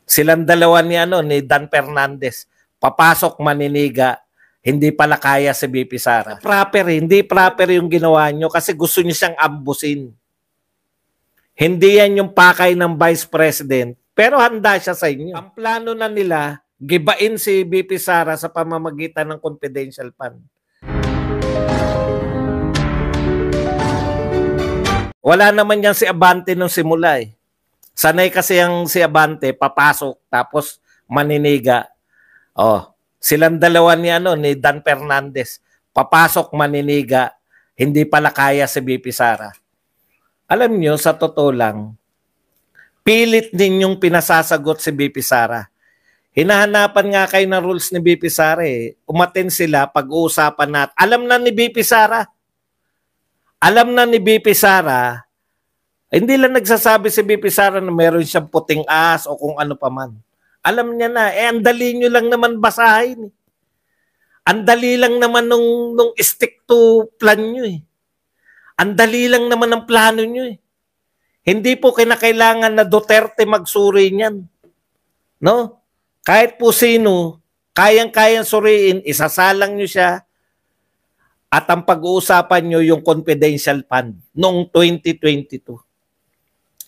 Silang dalawa ni Dan Fernandez. Papasok maniniga, hindi pala kaya si BP Sara. Hindi proper yung ginawa nyo kasi gusto nyo siyang ambusin. Hindi yan yung pakay ng Vice President, pero handa siya sa inyo. Ang plano na nila, gibain si BP Sara sa pamamagitan ng confidential fund. Wala naman yan si Abante nung simula eh. Sanay kasi yung si Abante, papasok, tapos maniniga. Oh, silang dalawa ni Dan Fernandez. Papasok, maniniga, hindi pala kaya si BP Sara. Alam nyo, sa totoo lang, pilit ninyong pinasasagot si BP Sara. Hinahanapan nga kayo ng rules ni BP Sara eh. Umatin sila, pag-uusapan natin. Alam na ni BP Sara. Alam na ni BP Sara, hindi lang nagsasabi si BP Sara na meron siyang puting as o kung ano pa man. Alam niya na, ang dali nyo lang naman basahin. Ang dali lang naman nung stick to plan nyo eh. Ang dali lang naman ang plano nyo eh. Hindi po kinakailangan na Duterte magsuri niyan. No? Kahit po sino, kayang-kayang suriin, isasalang nyo siya at ang pag-uusapan nyo yung confidential fund noong 2022.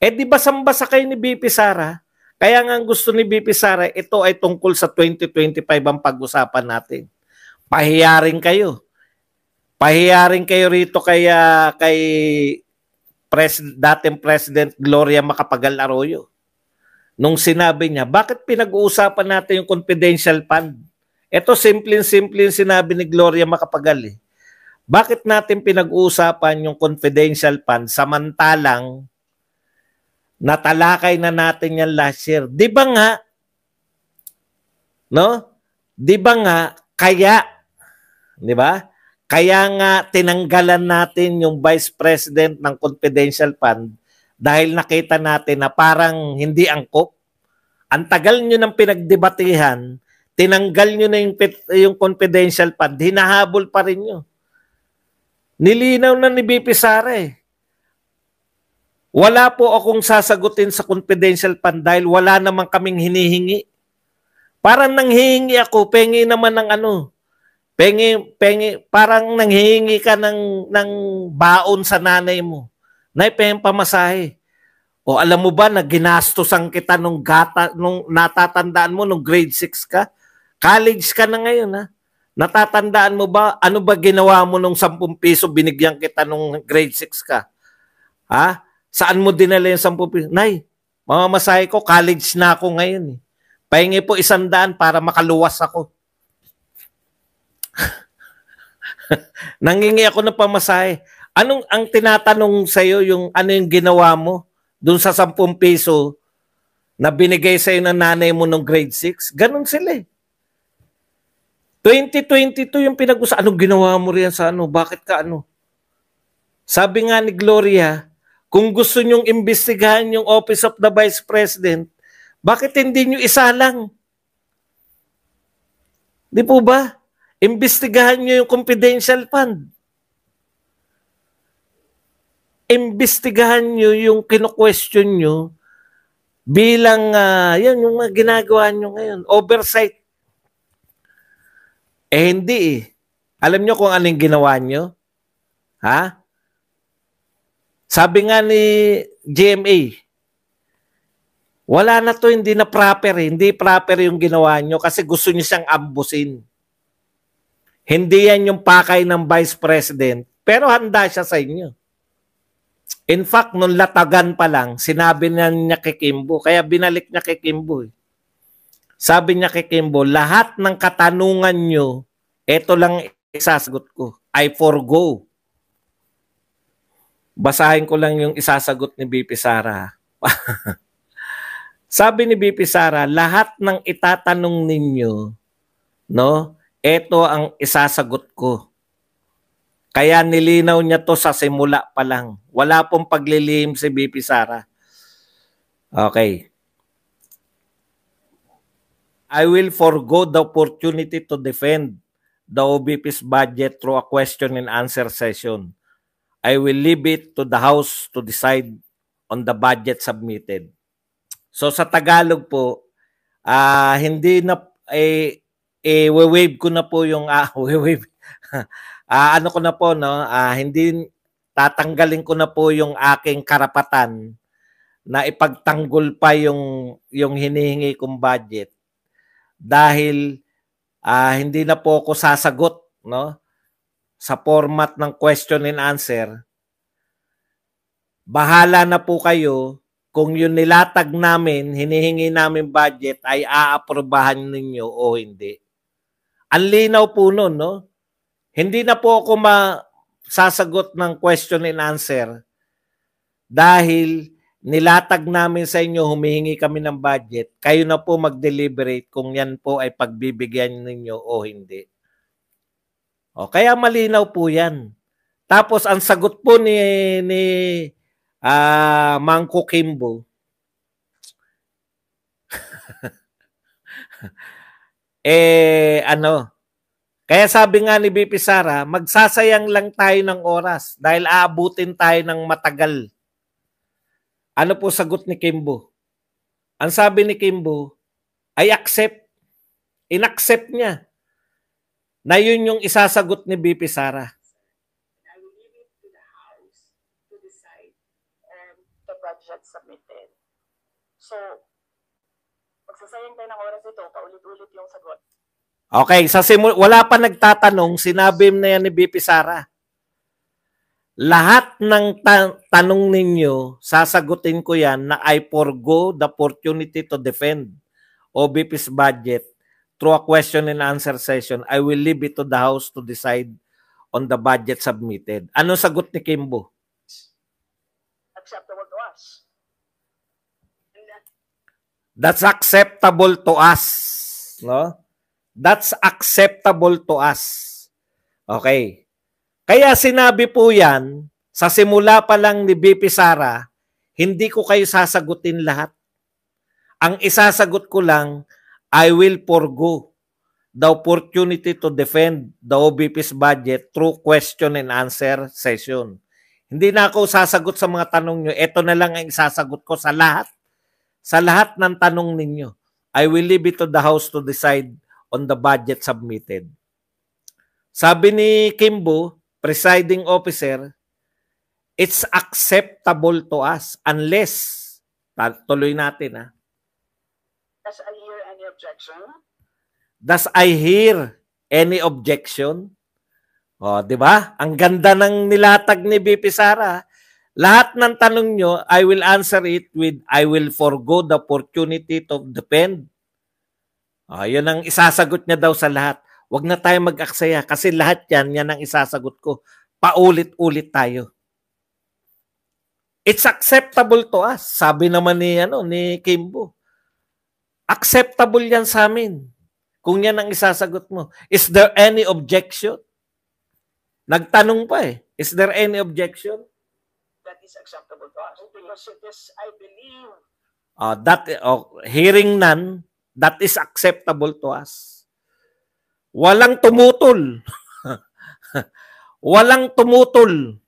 Eh di basang-basa kayo ni BP Sara? Kaya nga gusto ni BP Sara, ito ay tungkol sa 2025 ang pag-usapan natin. Pahiyaring kayo. Pahiyaring kayo rito kay dating President Gloria Macapagal-Arroyo. Nung sinabi niya, bakit pinag-uusapan natin yung confidential fund? Ito simple sinabi ni Gloria Macapagal eh. Bakit natin pinag-uusapan yung confidential fund samantalang natalakay na natin yan last year? Di ba nga? No? Di ba nga? Kaya, di ba? Kaya nga tinanggalan natin yung Vice President ng confidential fund dahil nakita natin na parang hindi angkop. Ang tagal nyo ng pinagdebatehan, tinanggal nyo na yung confidential fund, hinahabol pa rin nyo. Nilinaw na ni BP Sara eh. Wala po akong sasagutin sa confidential fund dahil wala naman kaming hinihingi. Parang nanghihingi ako, pengi naman ng ano. Parang nanghihingi ka ng baon sa nanay mo. Nay, pengi pamasahe. O alam mo ba na ginastosan kita nung natatandaan mo nung grade 6 ka? College ka na ngayon ha? Natatandaan mo ba ano ba ginawa mo nung 10 piso binigyan kita nung grade 6 ka? Ha? Saan mo dinala yung 10 piso? Nay, mamamasahe ko, college na ako ngayon. Pahingi po 100 para makaluwas ako. Nangingi ako ng pamasahe. Anong ang tinatanong sa'yo yung ano yung ginawa mo dun sa 10 piso na binigay sa'yo ng nanay mo nung grade 6? Ganon sila eh. 2022 yung pinag-usapan. Anong ginawa mo riyan sa ano? Bakit ka ano? Sabi nga ni Gloria, kung gusto nyong imbestigahan yung Office of the Vice President, bakit hindi nyo isalang? Di po ba? Imbestigahan nyo yung confidential fund. Imbestigahan nyo yung kino-question nyo bilang, yan yung mga ginagawa nyo ngayon. Oversight. Eh hindi eh. Alam nyo kung anong ginawa nyo? Ha? Sabi nga ni GMA, wala na to, hindi na proper eh. Hindi proper yung ginawa nyo kasi gusto nyo siyang ambusin. Hindi yan yung pakay ng Vice President, pero handa siya sa inyo. In fact, nung latagan pa lang, sinabi niya kay Kimbo, kaya binalik niya kay Kimbo. Sabi niya kay Kimbo, lahat ng katanungan nyo, eto lang isasagot ko, I forgo. Basahin ko lang yung isasagot ni BP Sara. Sabi ni BP Sara, lahat ng itatanong ninyo, no, eto ang isasagot ko. Kaya nilinaw niya to sa simula pa lang. Wala pong paglilihim si BP Sara. Okay. I will forgo the opportunity to defend the OBP's budget through a question and answer session. I will leave it to the House to decide on the budget submitted. So sa Tagalog po, hindi na wave ko na po yung wave. Ano ko na po no, hindi tatanggalin ko na po yung aking karapatan na ipagtanggol pa yung hinihingi kong budget dahil hindi na po ako sasagot no sa format ng question and answer. Bahala na po kayo kung yung nilatag namin, hinihingi namin budget ay aaprobahan ninyo o hindi. Ang linaw po nun, no? Hindi na po ako sasagot ng question and answer dahil nilatag namin sa inyo, humihingi kami ng budget. Kayo na po mag-deliberate kung yan po ay pagbibigyan ninyo o hindi. O, kaya malinaw po yan. Tapos ang sagot po ni Mangko Kimbo, kaya sabi nga ni BP Sara, magsasayang lang tayo ng oras dahil aabutin tayo ng matagal. Ano po sagot ni Kimbo? Ang sabi ni Kimbo ay accept. Inaccept niya na yun yung isasagot ni BP Sara. I will leave it to the House to decide on the budget submitted. So, magsasayang tayo ng oras ito, paulit-ulit yung sagot. Okay, wala pa nagtatanong, sinabi na yan ni BP Sara. Lahat ng tanong ninyo, sasagutin ko yan na I forgo the opportunity to defend OBP's budget through a question and answer session. I will leave it to the House to decide on the budget submitted. Ano sagot ni Kimbo? Acceptable to us. That's acceptable to us. No? That's acceptable to us. Okay. Kaya sinabi po yan, sa simula pa lang ni BP Sara, hindi ko kayo sasagutin lahat. Ang isasagot ko lang, I will forgo the opportunity to defend the OBP's budget through question and answer session. Hindi na ako sasagot sa mga tanong nyo. Ito na lang ang isasagot ko sa lahat. Sa lahat ng tanong ninyo. I will leave it to the House to decide on the budget submitted. Sabi ni Kimbo, presiding officer, it's acceptable to us unless, tuloy natin Does I hear any objection? Does I hear any objection? O, di ba? Ang ganda ng nilatag ni BP Sara. Lahat ng tanong nyo, I will answer it with, I will forgo the opportunity to defend. Yun ang isasagot niya daw sa lahat. Huwag na tayo mag-aksaya kasi lahat yan ang isasagot ko. Paulit-ulit tayo. It's acceptable to us. Sabi naman ni Kimbo. Acceptable yan sa amin. Kung yan ang isasagot mo. Is there any objection? Nagtanong pa eh. Is there any objection? That is acceptable to us. Because it is, I believe. Hearing none, that is acceptable to us. Walang tumutol. Walang tumutol.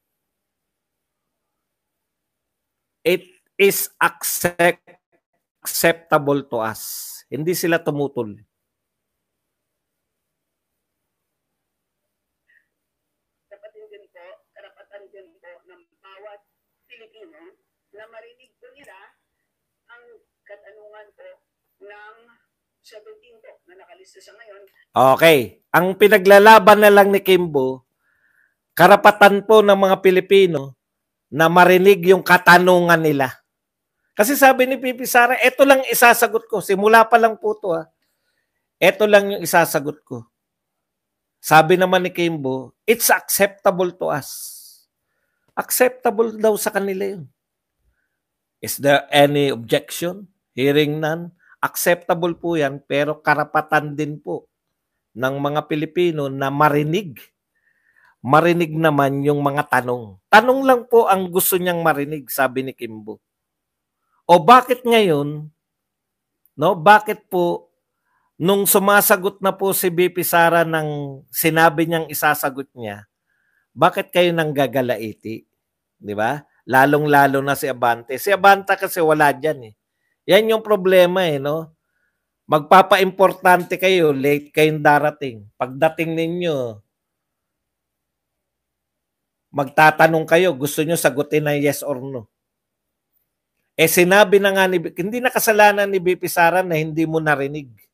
It is acceptable to us. Hindi sila tumutol. Karapatan din po ng bawat Pilipino na marinig po nila ang katanungan po ng 17 po na nakalista sa ngayon. Okay. Ang pinaglalaban na lang ni Kimbo, karapatan po ng mga Pilipino na marinig yung katanungan nila. Kasi sabi ni Pipi Sara, ito lang isasagot ko. Simula pa lang po ito. Ito lang yung isasagot ko. Sabi naman ni Kimbo, it's acceptable to us. Acceptable daw sa kanila yun. Is there any objection? Hearing none? Acceptable po yan, pero karapatan din po ng mga Pilipino na marinig. Marinig naman yung mga tanong. Tanong lang po ang gusto niyang marinig, sabi ni Kimbo. O bakit ngayon, no? Bakit po nung sumasagot na po si BP Sara ng sinabi niyang isasagot niya, bakit kayo nang gagalaiti? Di ba? Lalong-lalo na si Abante. Si Abante kasi wala diyan eh. Yan yung problema no? Magpapa-importante kayo, late kayong darating. Pagdating ninyo, magtatanong kayo, gusto nyo sagutin na yes or no. Eh sinabi na nga hindi na kasalanan ni BP Sara na hindi mo narinig.